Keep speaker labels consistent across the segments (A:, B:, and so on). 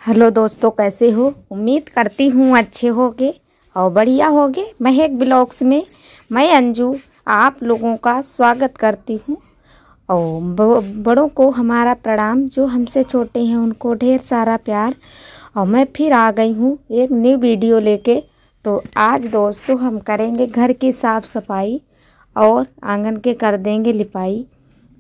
A: Hello दोस्तों, कैसे हो? उम्मीद करती हूँ अच्छे होगे और बढ़िया होगे। महक ब्लॉग्स में मैं अंजू आप लोगों का स्वागत करती हूँ। और बड़ों को हमारा प्रणाम, जो हमसे छोटे हैं उनको ढेर सारा प्यार। और मैं फिर आ गई हूँ एक न्यू वीडियो लेके। तो आज दोस्तों हम करेंगे घर की साफ़ सफाई और आंगन के कर देंगे लिपाई।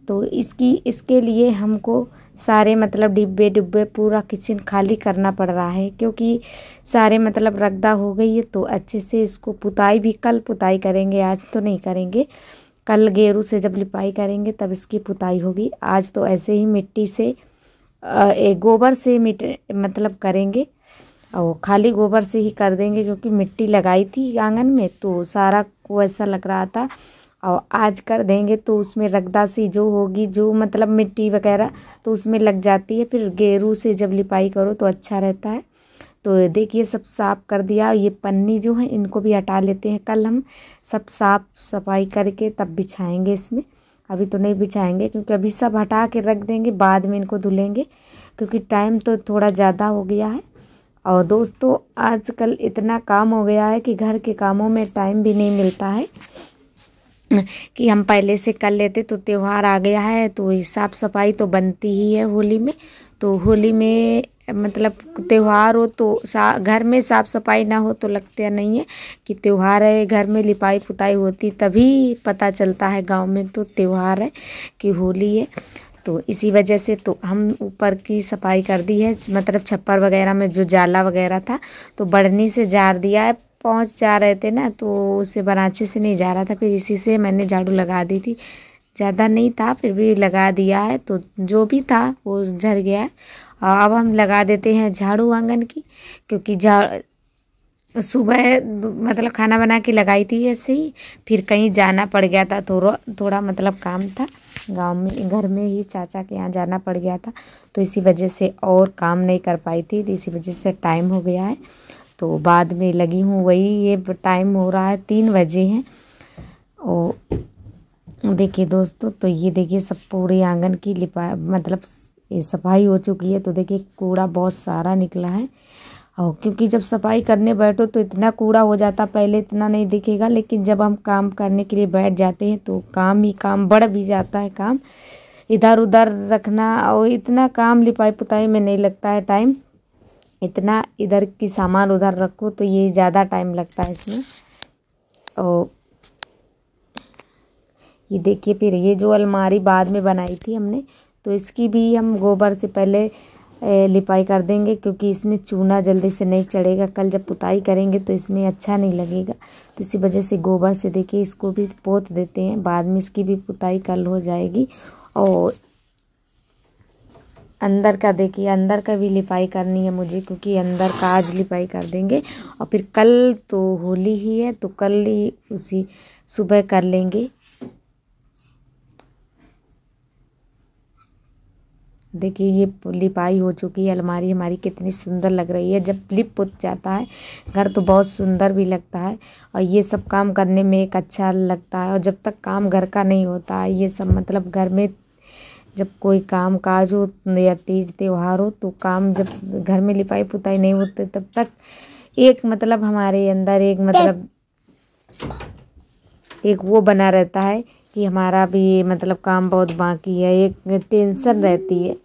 A: तो इसके लिए हमको सारे डिब्बे डिब्बे पूरा किचन खाली करना पड़ रहा है, क्योंकि सारे रगदा हो गई है। तो अच्छे से इसको पुताई भी कल पुताई करेंगे, आज तो नहीं करेंगे। कल गेरू से जब लिपाई करेंगे तब इसकी पुताई होगी। आज तो ऐसे ही मिट्टी से गोबर से करेंगे और खाली गोबर से ही कर देंगे, क्योंकि मिट्टी लगाई थी आंगन में तो सारा को ऐसा लग रहा था। और आज कर देंगे तो उसमें रगदा सी जो होगी, जो मिट्टी वगैरह तो उसमें लग जाती है। फिर गेरू से जब लिपाई करो तो अच्छा रहता है। तो देखिए सब साफ़ कर दिया। ये पन्नी जो है इनको भी हटा लेते हैं, कल हम सब साफ़ सफाई करके तब बिछाएंगे इसमें। अभी तो नहीं बिछाएंगे, क्योंकि अभी सब हटा के रख देंगे, बाद में इनको धुलेंगे, क्योंकि टाइम तो थोड़ा ज़्यादा हो गया है। और दोस्तों आजकल इतना काम हो गया है कि घर के कामों में टाइम भी नहीं मिलता है कि हम पहले से कर लेते। तो त्यौहार आ गया है तो साफ़ सफाई तो बनती ही है होली में। तो होली में त्यौहार हो तो घर में साफ़ सफाई ना हो तो लगता नहीं है कि त्यौहार है। घर में लिपाई पुताई होती तभी पता चलता है गांव में तो त्यौहार है कि होली है। तो इसी वजह से तो हम ऊपर की सफाई कर दी है, छप्पर वगैरह में जो जाला वगैरह था तो बढ़नी से जार दिया है। पहुंच जा रहे थे ना तो उसे बनाचे से नहीं जा रहा था, फिर इसी से मैंने झाड़ू लगा दी थी। ज़्यादा नहीं था फिर भी लगा दिया है, तो जो भी था वो झड़ गया है। अब हम लगा देते हैं झाड़ू आंगन की, क्योंकि सुबह खाना बना के लगाई थी ऐसे ही। फिर कहीं जाना पड़ गया था, थोड़ा काम था गांव में, घर में ही चाचा के यहाँ जाना पड़ गया था। तो इसी वजह से और काम नहीं कर पाई थी, तो इसी वजह से टाइम हो गया है। तो बाद में लगी हूँ, वही ये टाइम हो रहा है 3 बजे हैं। और देखिए दोस्तों, तो ये देखिए सब पूरे आंगन की ये सफाई हो चुकी है। तो देखिए कूड़ा बहुत सारा निकला है। और क्योंकि जब सफाई करने बैठो तो इतना कूड़ा हो जाता, पहले इतना नहीं दिखेगा, लेकिन जब हम काम करने के लिए बैठ जाते हैं तो काम ही काम बढ़ भी जाता है। काम इधर उधर रखना और इतना काम लिपाई पुताई में नहीं लगता है टाइम, इतना इधर की सामान उधर रखो तो ये ज़्यादा टाइम लगता है इसमें। और ये देखिए फिर ये जो अलमारी बाद में बनाई थी हमने, तो इसकी भी हम गोबर से पहले लिपाई कर देंगे, क्योंकि इसमें चूना जल्दी से नहीं चढ़ेगा। कल जब पुताई करेंगे तो इसमें अच्छा नहीं लगेगा, तो इसी वजह से गोबर से देखिए इसको भी पोत देते हैं, बाद में इसकी भी पुताई कल हो जाएगी। और अंदर का देखिए, अंदर का भी लिपाई करनी है मुझे, क्योंकि अंदर का आज लिपाई कर देंगे। और फिर कल तो होली ही है तो कल ही उसी सुबह कर लेंगे। देखिए ये लिपाई हो चुकी है। अलमारी हमारी कितनी सुंदर लग रही है, जब लिप पुत जाता है घर तो बहुत सुंदर भी लगता है। और ये सब काम करने में एक अच्छा लगता है। और जब तक काम घर का नहीं होता है, ये सब घर में जब कोई काम काज हो या तीज त्यौहार हो तो काम जब घर में लिपाई पुताई नहीं होते तब तक एक हमारे अंदर एक वो बना रहता है कि हमारा भी काम बहुत बाकी है, एक टेंशन रहती है।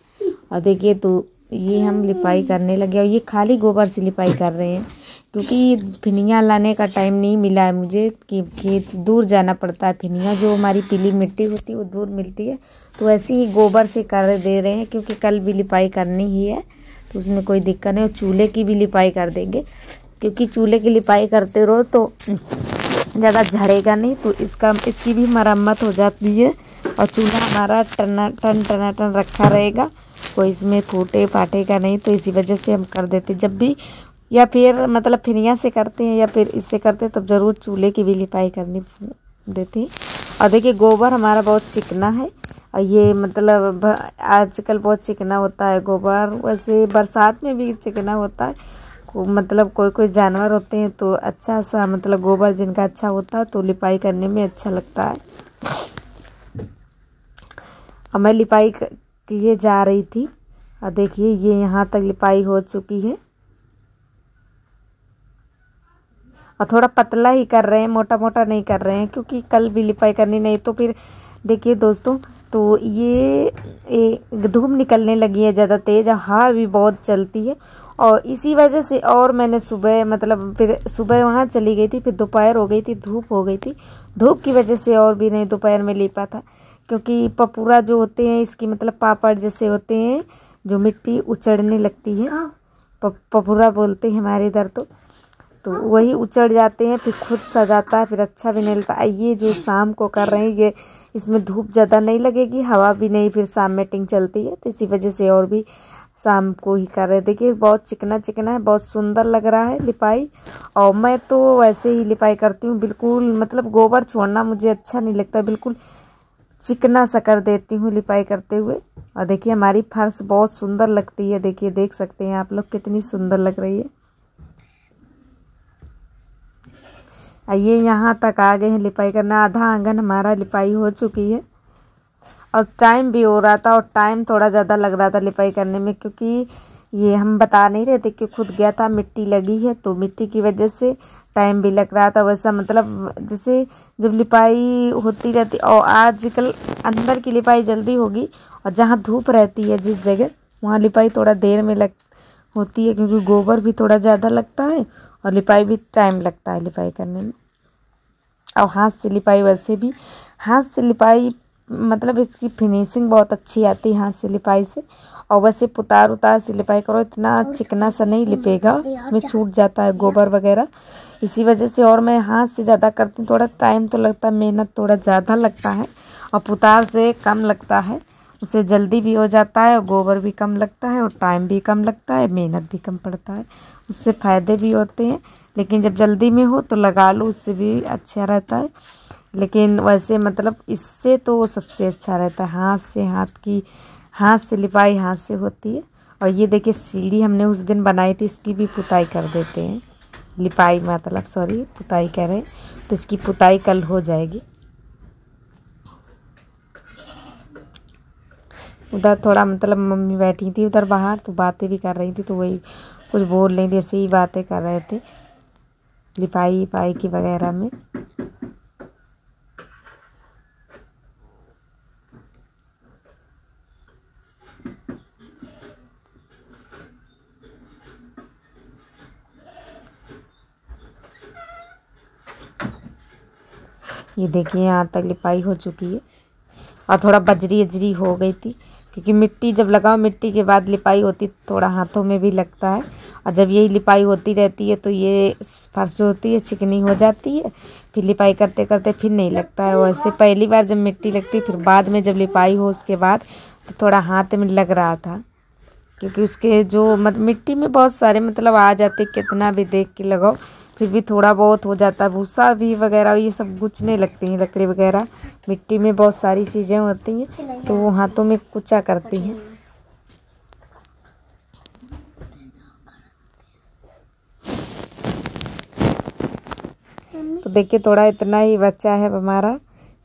A: और देखिए तो ये हम लिपाई करने लगे और ये खाली गोबर से लिपाई कर रहे हैं, क्योंकि फिनिया लाने का टाइम नहीं मिला है मुझे, कि खेत दूर जाना पड़ता है। फिनिया जो हमारी पीली मिट्टी होती है वो दूर मिलती है, तो ऐसे ही गोबर से कर दे रहे हैं, क्योंकि कल भी लिपाई करनी ही है तो उसमें कोई दिक्कत नहीं। और चूल्हे की भी लिपाई कर देंगे, क्योंकि चूल्हे की लिपाई करते रहो तो ज़्यादा झड़ेगा नहीं, तो इसकी भी मरम्मत हो जाती है। और चूल्हा हमारा टन रखा रहेगा, कोई इसमें फूटे फाटे का नहीं। तो इसी वजह से हम कर देते जब भी, या फिर फिनिया से करते हैं या फिर इससे करते हैं, तब ज़रूर चूल्हे की भी लिपाई करनी देते हैं। और देखिए गोबर हमारा बहुत चिकना है, और ये आजकल बहुत चिकना होता है गोबर। वैसे बरसात में भी चिकना होता है, कोई जानवर होते हैं तो अच्छा सा गोबर जिनका अच्छा होता है तो लिपाई करने में अच्छा लगता है। और मैं लिपाई किए जा रही थी और देखिए ये यहाँ तक लिपाई हो चुकी है। और थोड़ा पतला ही कर रहे हैं, मोटा मोटा नहीं कर रहे हैं, क्योंकि कल भी लिपाई करनी, नहीं तो फिर देखिए दोस्तों, तो ये धूप निकलने लगी है ज़्यादा तेज़, हवा भी बहुत चलती है, और इसी वजह से और मैंने सुबह मतलब फिर सुबह वहाँ चली गई थी, फिर दोपहर हो गई थी, धूप हो गई थी, धूप की वजह से और भी नहीं दोपहर में लिपा था। क्योंकि पपूरा जो होते हैं इसकी मतलब पापड़ जैसे होते हैं, जो मिट्टी उचड़ने लगती है, पपूरा बोलते हैं हमारे इधर, तो वही उचड़ जाते हैं, फिर खुद सजाता है, फिर अच्छा भी नहीं लगता। ये जो शाम को कर रहे हैं ये, इसमें धूप ज़्यादा नहीं लगेगी, हवा भी नहीं, फिर शाम में टिंग चलती है, तो इसी वजह से और भी शाम को ही कर रहे हैं। देखिए बहुत चिकना चिकना है, बहुत सुंदर लग रहा है लिपाई। और मैं तो वैसे ही लिपाई करती हूँ, बिल्कुल मतलब गोबर छोड़ना मुझे अच्छा नहीं लगता, बिल्कुल चिकना सा कर देती हूँ लिपाई करते हुए। और देखिए हमारी फर्श बहुत सुंदर लगती है, देखिए देख सकते हैं आप लोग कितनी सुंदर लग रही है। ये यहाँ तक आ गए हैं लिपाई करना, आधा आंगन हमारा लिपाई हो चुकी है। और टाइम भी हो रहा था, और टाइम थोड़ा ज़्यादा लग रहा था लिपाई करने में, क्योंकि ये हम बता नहीं रहे थे कि खुद गया था, मिट्टी लगी है, तो मिट्टी की वजह से टाइम भी लग रहा था। वैसा मतलब जैसे जब लिपाई होती रहती, और आजकल अंदर की लिपाई जल्दी होगी, और जहाँ धूप रहती है जिस जगह, वहाँ लिपाई थोड़ा देर में होती है, क्योंकि गोबर भी थोड़ा ज़्यादा लगता है, और लिपाई भी टाइम लगता है लिपाई करने में। और हाथ से लिपाई, वैसे भी हाथ से लिपाई मतलब इसकी फिनिशिंग बहुत अच्छी आती है हाथ से लिपाई से। और वैसे पुतार उतार से लिपाई करो इतना चिकना सा नहीं लिपेगा, उसमें छूट जाता है गोबर वगैरह, इसी वजह से। और मैं हाथ से ज़्यादा करती हूँ, थोड़ा टाइम तो लगता है, मेहनत थोड़ा ज़्यादा लगता है, और पुतार से कम लगता है, उससे जल्दी भी हो जाता है, और गोबर भी कम लगता है, और टाइम भी कम लगता है, मेहनत भी कम पड़ता है, उससे फ़ायदे भी होते हैं। लेकिन जब जल्दी में हो तो लगा लो, उससे भी अच्छा रहता है। लेकिन वैसे मतलब इससे तो सबसे अच्छा रहता है हाथ से लिपाई हाथ से होती है। और ये देखिए सीढ़ी हमने उस दिन बनाई थी, इसकी भी पुताई कर देते हैं, लिपाई मतलब सॉरी पुताई कह रहे हैं, तो इसकी पुताई कल हो जाएगी। उधर थोड़ा मतलब मम्मी बैठी थी उधर बाहर, तो बातें भी कर रही थी, तो वही कुछ बोल रही थी, ऐसे ही बातें कर रहे थे लिपाई पाई की वगैरह में। ये देखिए यहाँ तक लिपाई हो चुकी है, और थोड़ा बजरी अजरी हो गई थी, क्योंकि मिट्टी जब लगाओ, मिट्टी के बाद लिपाई होती थोड़ा हाथों में भी लगता है। और जब यही लिपाई होती रहती है तो ये फर्श होती है चिकनी हो जाती है, फिर लिपाई करते करते फिर नहीं लगता है। वैसे पहली बार जब मिट्टी लगती, फिर बाद में जब लिपाई हो उसके बाद तो थोड़ा हाथ में लग रहा था, क्योंकि उसके जो मिट्टी में बहुत सारे मतलब आ जाते, कितना भी देख के लगाओ फिर भी थोड़ा बहुत हो जाता है, भूसा भी वगैरह ये सब गुचने लगती हैं, लकड़ी वगैरह, मिट्टी में बहुत सारी चीज़ें होती हैं, तो वो हाथों में कुचा करती हैं। तो देखिए थोड़ा इतना ही बच्चा है हमारा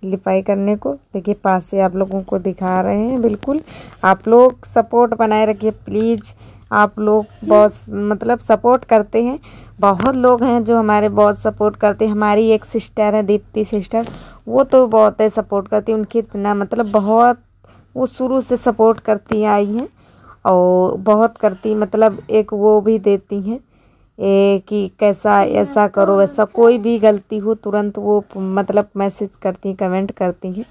A: लिपाई करने को। देखिए पास से आप लोगों को दिखा रहे हैं। बिल्कुल आप लोग सपोर्ट बनाए रखिए प्लीज़। आप लोग बहुत मतलब सपोर्ट करते हैं, बहुत लोग हैं जो हमारे बहुत सपोर्ट करते हैं। हमारी एक सिस्टर है दीप्ति सिस्टर, वो तो बहुत है सपोर्ट करती है। उनकी इतना मतलब बहुत वो शुरू से सपोर्ट करती आई हैं, और बहुत करती मतलब एक वो भी देती हैं कि कैसा ऐसा करो वैसा, कोई भी गलती हो तुरंत वो मतलब मैसेज करती हैं, कमेंट करती हैं।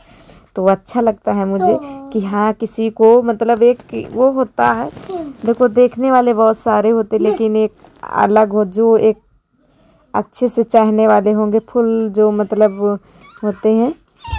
A: तो अच्छा लगता है मुझे कि हाँ किसी को मतलब एक वो होता है, देखो देखने वाले बहुत सारे होते, लेकिन एक अलग हो जो एक अच्छे से चाहने वाले होंगे, फुल जो मतलब होते हैं,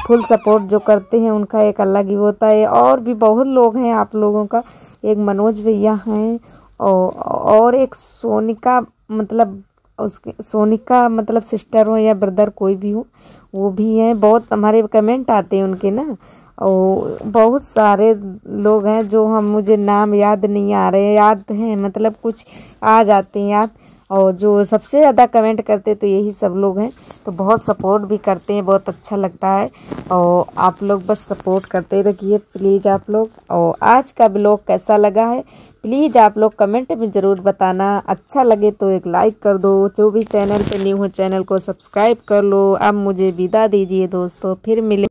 A: फुल सपोर्ट जो करते हैं, उनका एक अलग ही होता है। और भी बहुत लोग हैं आप लोगों का, एक मनोज भैया हैं, और एक सोनिका मतलब उसके सोनिका मतलब सिस्टर हो या ब्रदर कोई भी हो, वो भी हैं। बहुत हमारे कमेंट आते हैं उनके ना, और बहुत सारे लोग हैं जो हम मुझे नाम याद नहीं आ रहे हैं, याद हैं मतलब कुछ आ जाते हैं याद, और जो सबसे ज़्यादा कमेंट करते तो यही सब लोग हैं, तो बहुत सपोर्ट भी करते हैं, बहुत अच्छा लगता है। और आप लोग बस सपोर्ट करते रहिए प्लीज़ आप लोग। और आज का ब्लॉग कैसा लगा है प्लीज़ आप लोग कमेंट में ज़रूर बताना। अच्छा लगे तो एक लाइक कर दो, जो भी चैनल पे न्यू हो चैनल को सब्सक्राइब कर लो। अब मुझे विदा दीजिए दोस्तों, फिर मिले।